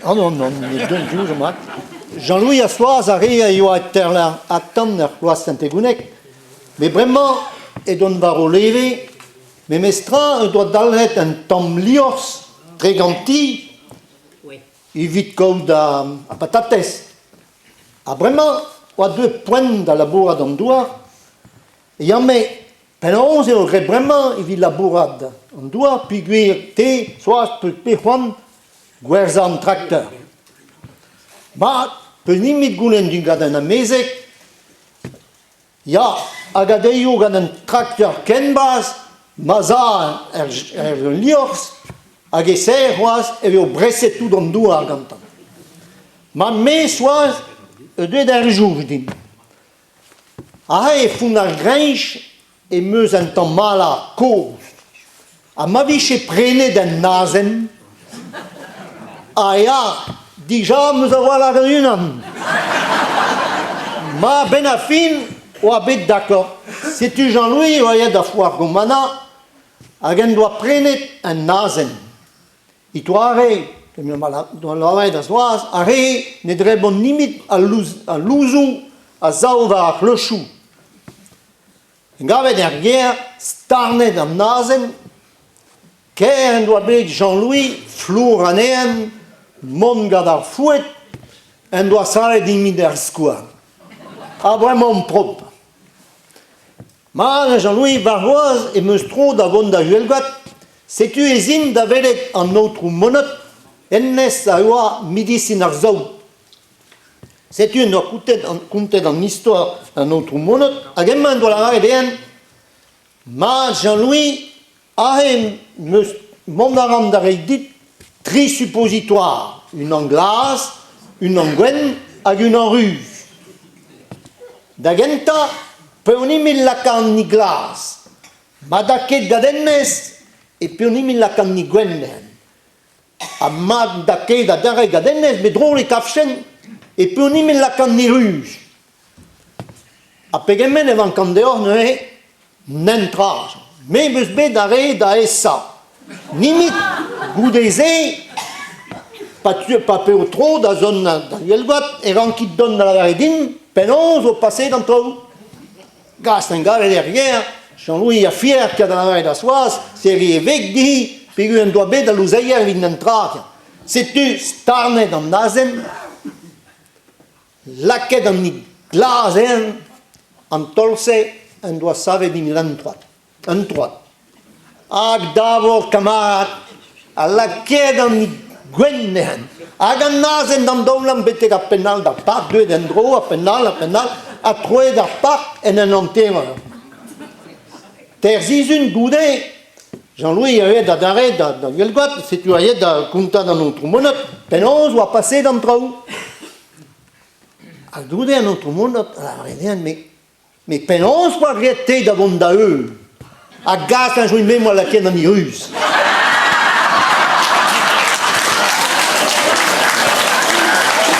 Ah non, non, mais donc, je m'en Jean-Louis Assoise arrive à être attendre la Saint-Égounec, mais vraiment, et donc va relever, mais mestra, doit d'aller un temps lios, très gentil, il vit comme à patates. Ah, vraiment, on a 2 points dans la bourrade d'endroit, et il y a mais, pendant 11 heures, vraiment, il vit la bourrade en doigt, puis il soit, puis Juan, guerza un tracteur. Ma, per nimit gulen d'un gars d'un amezek, ya, agadeio gant un tracteur kenbaz, maza liors, hag eser oaz, e veo breset tout d'an doua gantan. Ma mes oaz, deuet jour, din. Ha e fun ar grench, e meus un temps mala koz. A ma viche prene d'un nazen, a ya, déjà, nous avons la réunion. Ma ben à fin, ou habite d'accord. Si tu Jean-Louis, ou y a da foire gomana, agen doit prendre un nazen. Il doit arrêter, dans l'oreille de soise, arrêter, ne drebon limite à l'ouzou, à zaouva à clochou. Gave derrière, starnet un nazen, qu'un doit être Jean-Louis, flour anéen, mon gars fouet, un doit s'arrêter d'imiter square. Ah, vraiment propre. Mais Jean-Louis Barroise et Meustro d'avant d'Ajuelgat, c'est tu esin d'avelet en autre monot, ennes a oa midicin arzau. C'est tu doit compter dans l'histoire en autre monot, a gemman doit la raiden, mais Jean-Louis a mon aram d'arrêt tri suppositoire, une en glace, une en gwen, et une en ruse. D'agenta, peonimil la can ni glace, madaket gadennes, et peonimil la can ni gwen. A madaket d'adare gadennes, mais drôle et kafchen, et peonimil la can ni ruse. A pegemen evan can dehors n'entrage, mais beus bet d'arrêt d'ASA. Nimit goudézé, pas peu trop, dans zone d'Yelgot, et quand qui donne dans la veridine, penons au passé d'entre eux. Gaste un gars derrière, Jean-Louis est fier qu'il y a dans la veille d'Assoise, c'est l'évêque dit, puis il doit bien dans l'ouseillère, il n'entra. C'est tu, starne dans Nazen, la quête dans ni glazen, en tolse, on doit savoir d'une l'entroite. Entroite. Ag d'avor camarade, à la quête dans ni gwennehen. Ag an nazen dans doulam bete a penal da part, deux d'endro, a penal, a troué da part, en un antema. Terzizun goudé, Jean-Louis y avait d'arrêt dans Yelgot, si tu avais de compter dans notre monnaie, penons ou à passer d'entre eux. A goudé à notre monnaie, mais penons ou à arrêter d'avant d'eux. A gaz un jour même à la quête dans les Russes.